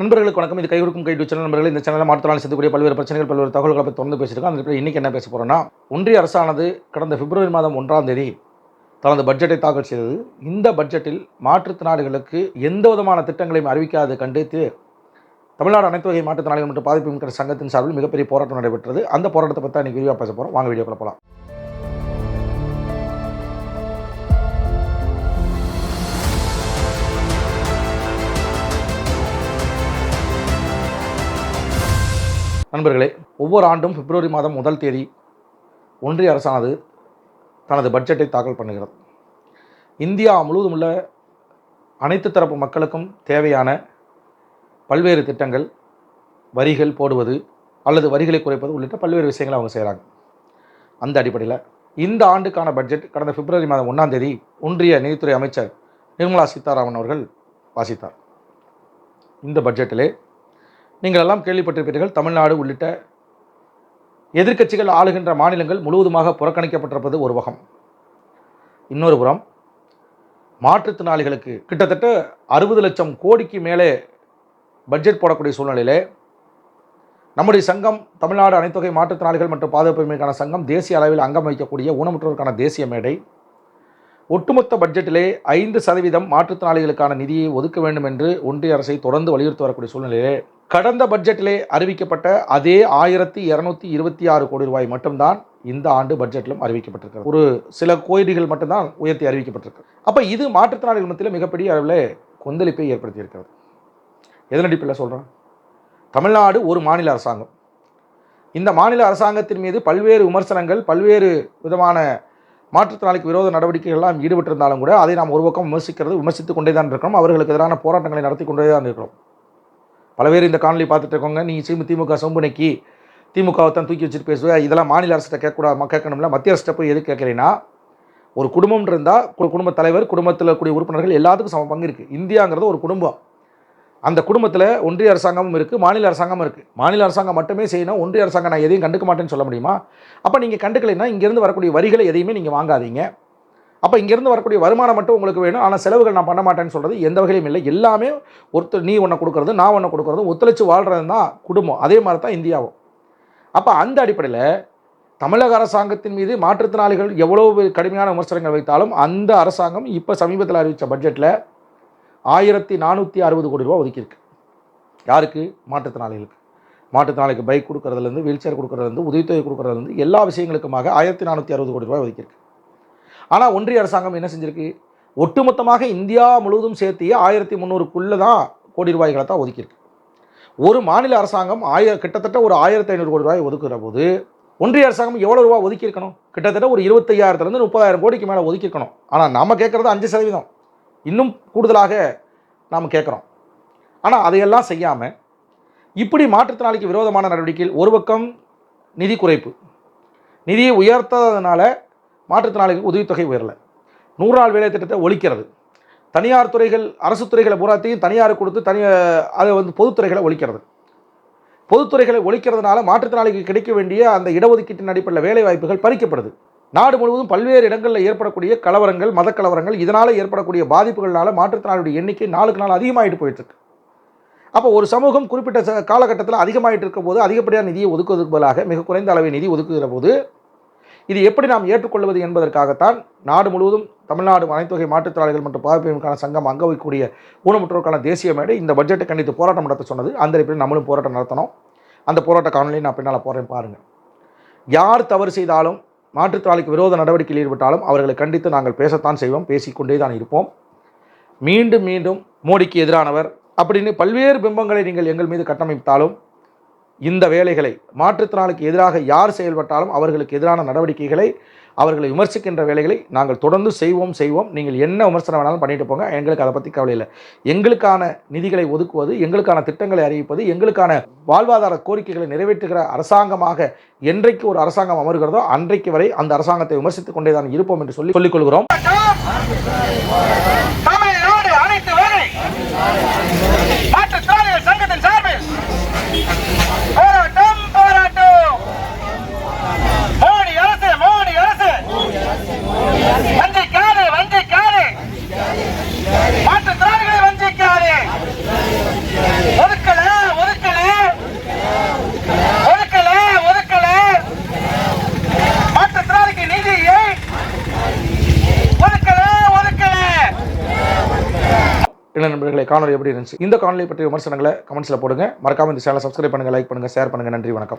நண்பர்களுக்கு வணக்கம். இது கைகொடுக்கும் கைடு சேனல். நண்பர்கள், இந்த சேனலில் மாற்றுத்திறனாளி சந்திக்கக்கூடிய பல்வேறு பிரச்சனைகள், பல்வேறு தகவல்களை பற்றி தொடர்ந்து பேசியிருக்கோம். அந்த இன்னைக்கு என்ன பேச போகிறோம்னா, ஒன்றிய அரசானது கடந்த பிப்ரவரி மாதம் 1ஆம் தேதி தனது பட்ஜெட்டை தாக்கல் செய்தது. இந்த பட்ஜெட்டில் மாற்றுத்திறனாளிகளுக்கு எந்த விதமான திட்டங்களையும் அறிவிக்காது கண்டித்து தமிழ்நாடு அனைத்து வகை மாற்றுத்திறனாளிகள் மற்றும் பாதிப்பு மிக்க சங்கத்தின் சார்பில் மிகப்பெரிய போராட்டம் நடைபெற்றது. அந்த போராட்டத்தை பற்றி இன்னைக்கு விரிவாக பேச போகிறோம். வாங்க வீடியோக்குள்ள போகலாம். நண்பர்களே, ஒவ்வொரு ஆண்டும் பிப்ரவரி மாதம் 1 தேதி ஒன்றிய அரசானது தனது பட்ஜெட்டை தாக்கல் பண்ணுகிறது. இந்தியா முழுவதும் உள்ள அனைத்து தரப்பு மக்களுக்கும் தேவையான பல்வேறு திட்டங்கள், வரிகள் போடுவது அல்லது வரிகளை குறைப்பது உள்ளிட்ட பல்வேறு விஷயங்களை அவங்க செய்கிறாங்க. அந்த அடிப்படையில் இந்த ஆண்டுக்கான பட்ஜெட் கடந்த பிப்ரவரி மாதம் 1ஆம் தேதி ஒன்றிய நிதித்துறை அமைச்சர் நிர்மலா சீதாராமன் அவர்கள் வாசித்தார். இந்த பட்ஜெட்டிலே நீங்கள் எல்லாம் கேள்விப்பட்டிருப்பீர்கள், தமிழ்நாடு உள்ளிட்ட எதிர்க்கட்சிகள் ஆளுகின்ற மாநிலங்கள் முழுவதுமாக புறக்கணிக்கப்பட்டிருப்பது ஒரு பக்கம். இன்னொரு புறம் மாற்றுத்திறனாளிகளுக்கு கிட்டத்தட்ட 60 லட்சம் கோடிக்கு மேலே பட்ஜெட் போடக்கூடிய சூழ்நிலையிலே நம்முடைய சங்கம், தமிழ்நாடு அனைத்து வகை மாற்றுத்திறனாளிகள் மற்றும் பாதுகாப்புக்கான சங்கம், தேசிய அளவில் அங்கம் வகிக்கக்கூடிய ஊனமுற்றோருக்கான தேசிய மேடை ஒட்டுமொத்த பட்ஜெட்டிலே 5% மாற்றுத்திறனாளிகளுக்கான நிதியை ஒதுக்க வேண்டும் என்று ஒன்றிய அரசை தொடர்ந்து வலியுறுத்தி வரக்கூடிய சூழ்நிலையிலே கடந்த பட்ஜெட்டிலே அறிவிக்கப்பட்ட அதே 1226 கோடி ரூபாய் மட்டும்தான் இந்த ஆண்டு பட்ஜெட்டிலும் அறிவிக்கப்பட்டிருக்கிறது. ஒரு சில கோடிகள் மட்டும்தான் உயர்த்தி அறிவிக்கப்பட்டிருக்கு. அப்போ இது மாற்றுத்திறனாளிகள் மத்தியில் மிகப்பெரிய அளவில் கொந்தளிப்பை ஏற்படுத்தியிருக்கிறது. எதன் அடிப்படையில் சொல்கிறேன்? தமிழ்நாடு ஒரு மாநில அரசாங்கம். இந்த மாநில அரசாங்கத்தின் மீது பல்வேறு விமர்சனங்கள், பல்வேறு விதமான மாற்றுத்திறனாளிக்கு விரோத நடவடிக்கைகள்லாம் ஈடுபட்டிருந்தாலும் கூட அதை நாம் ஒரு பக்கம் விமர்சித்து கொண்டே தான் இருக்கிறோம். அவர்களுக்கு எதிரான போராட்டங்களை நடத்தி கொண்டே தான் இருக்கிறோம். பல பேர் இந்த காணொலி பார்த்துட்டு இருக்கோங்க, நீ திமுக சொம்புனைக்கு திமுகவை தான் தூக்கி வச்சுட்டு பேசுவேன், இதெல்லாம் மாநில அரசிட்ட கேட்கணும்ல, மத்திய அரசிட்ட போய் எது கேட்குறீங்கன்னா, ஒரு குடும்பம் இருந்தால் குடும்ப தலைவர், குடும்பத்தில் இருக்கக்கூடிய உறுப்பினர்கள் எல்லாத்துக்கும் சம பங்கு இருக்குது. இந்தியாங்கிறது ஒரு குடும்பம். அந்த குடும்பத்தில் ஒன்றிய அரசாங்கமும் இருக்குது, மாநில அரசாங்கமும் இருக்குது. மாநில அரசாங்கம் மட்டுமே செய்யணும், ஒன்றிய அரசாங்கம் நான் எதையும் கண்டுக்க மாட்டேன்னு சொல்ல முடியுமா? அப்போ நீங்கள் கண்டுக்கலைன்னா இங்கேருந்து வரக்கூடிய வரிகளை எதையுமே நீங்கள் வாங்காதீங்க. அப்போ இங்கேருந்து வரக்கூடிய வருமானம் மட்டும் உங்களுக்கு வேணும், ஆனால் செலவுகள் நான் பண்ண மாட்டேன்னு சொல்கிறது எந்த வகையிலும் இல்லை. எல்லாமே ஒருத்தர் நீ ஒன்று கொடுக்குறது, நான் ஒன்று கொடுக்குறது, ஒத்துழைச்சு வாழ்கிறது தான் குடும்பம். அதே மாதிரி தான் இந்தியாவும். அப்போ அந்த அடிப்படையில் தமிழக அரசாங்கத்தின் மீது மாற்றுத்திறனாளிகள் எவ்வளவு கடுமையான விமர்சனங்கள் வைத்தாலும் அந்த அரசாங்கம் இப்போ சமீபத்தில் அறிவித்த பட்ஜெட்டில் 1460 கோடி ரூபா ஒதுக்கியிருக்கு. யாருக்கு? மாற்றுத்திறனாளிகளுக்கு. மாற்றுத்திறனாளிக்கு பைக் கொடுக்குறதுலேருந்து, வீல் சேர் கொடுக்குறதுலேருந்து, உதவித்தொகை கொடுக்குறதுலேருந்து எல்லா விஷயங்களுக்குமாக 1460 கோடி ரூபாய் ஒதுக்கியிருக்கு. ஆனால் ஒன்றிய அரசாங்கம் என்ன செஞ்சிருக்கு? ஒட்டுமொத்தமாக இந்தியா முழுவதும் சேர்த்தியே 1300 தான் கோடி ரூபாய்களை தான் ஒதுக்கியிருக்கு. ஒரு மாநில அரசாங்கம் கிட்டத்தட்ட ஒரு 1500 கோடி ரூபாய் ஒதுக்குற போது ஒன்றிய அரசாங்கம் எவ்வளோ ரூபா ஒதுக்கியிருக்கணும்? கிட்டத்தட்ட ஒரு 25,000 30,000 கோடிக்கு மேலே ஒதுக்கியிருக்கணும். ஆனால் நம்ம கேட்குறது 5%, இன்னும் கூடுதலாக நாம் கேட்குறோம். ஆனால் அதையெல்லாம் செய்யாமல் இப்படி மாற்றுத்திறனாளிக்கு விரோதமான நடவடிக்கையில் ஒரு பக்கம் நிதி குறைப்பு, நிதியை உயர்த்ததுனால மாற்றுத்திறனாளிகளுக்கு உதவித்தொகை உயரலை, 100 நாள் வேலை திட்டத்தை ஒழிக்கிறது, தனியார் துறைகள், அரசு துறைகளை பூராத்தையும் தனியார் கொடுத்து அதை பொதுத்துறைகளை ஒழிக்கிறது. பொதுத்துறைகளை ஒழிக்கிறதுனால மாற்றுத்திறனாளிக்கு கிடைக்க வேண்டிய அந்த இடஒதுக்கீட்டின் அடிப்படையில் வேலை வாய்ப்புகள் பறிக்கப்படுது. நாடு முழுவதும் பல்வேறு இடங்களில் ஏற்படக்கூடிய கலவரங்கள், மத கலவரங்கள், இதனால் ஏற்படக்கூடிய பாதிப்புகளால் மாற்றுத்திறனாளியுடைய எண்ணிக்கை நாளுக்கு நாள் அதிகமாகிட்டு போயிட்டுருக்கு. அப்போ ஒரு சமூகம் குறிப்பிட்ட காலகட்டத்தில் அதிகமாகிட்டு இருக்க போது அதிகப்படியான நிதியை ஒதுக்குவதற்கு பதிலாக மிக குறைந்த அளவை நிதி ஒதுக்குகிற போது இது எப்படி நாம் ஏற்றுக்கொள்வது என்பதற்காகத்தான் நாடு முழுவதும் தமிழ்நாடு அனைத்து வகை மாற்றுத்திறனாளிகள் மற்றும் பாதுகாப்புக்கான சங்கம் அங்க வைக்கக்கூடிய ஊனமுற்றோருக்கான தேசிய மேடை இந்த பட்ஜெட்டை கண்டித்து போராட்டம் நடத்த சொன்னது. அந்த அடிப்படையில் நம்மளும் போராட்டம் நடத்தணும். அந்த போராட்ட காணொலியை நான் பின்னால் போகிறேன் பாருங்கள். யார் தவறு செய்தாலும், மாற்றுத்திறனாளிக்கு விரோத நடவடிக்கையில் ஈடுபட்டாலும் அவர்களை கண்டித்து நாங்கள் பேசத்தான் செய்வோம், பேசிக்கொண்டே தான் இருப்போம். மீண்டும் மீண்டும் மோடிக்கு எதிரானவர் அப்படின்னு பல்வேறு பிம்பங்களை நீங்கள் எங்கள் மீது கட்டமைத்தாலும் இந்த வேலைகளை மாற்றுத்திறனாளிக்கு எதிராக யார் செயல்பட்டாலும் அவர்களுக்கு எதிரான நடவடிக்கைகளை, அவர்களை விமர்சிக்கின்ற வேலைகளை நாங்கள் தொடர்ந்து செய்வோம். நீங்கள் என்ன விமர்சனம் வேணாலும் பண்ணிட்டு போங்க, எங்களுக்கு அதை பற்றி கவலை இல்லை. எங்களுக்கான நிதிகளை ஒதுக்குவது, எங்களுக்கான திட்டங்களை அறிவிப்பது, எங்களுக்கான வாழ்வாதார கோரிக்கைகளை நிறைவேற்றுகிற அரசாங்கமாக என்றைக்கு ஒரு அரசாங்கம் அமர்கிறதோ அன்றைக்கு வரை அந்த அரசாங்கத்தை விமர்சித்துக் கொண்டே தான் இருப்போம் என்று சொல்லிக் கொள்கிறோம். சங்கத்தின் சார்பில் போராட்டம். மோடி அரசு வஞ்சிக்காதே, மாற்றுத்திறனாளிகளை வஞ்சிக்காதே, ஒதுக்கல் என்ன நண்பர்களே, காணொலி எப்படி இருந்துச்சு? இந்த காணொலி பற்றிய விமர்சனங்களை கமெண்ட்ஸில் போடுங்க. மறக்காம இந்த சேனலை சப்ஸ்கிரைப் பண்ணுங்கள், லைக் பண்ணுங்கள், ஷேர் பண்ணுங்கள். நன்றி, வணக்கம்.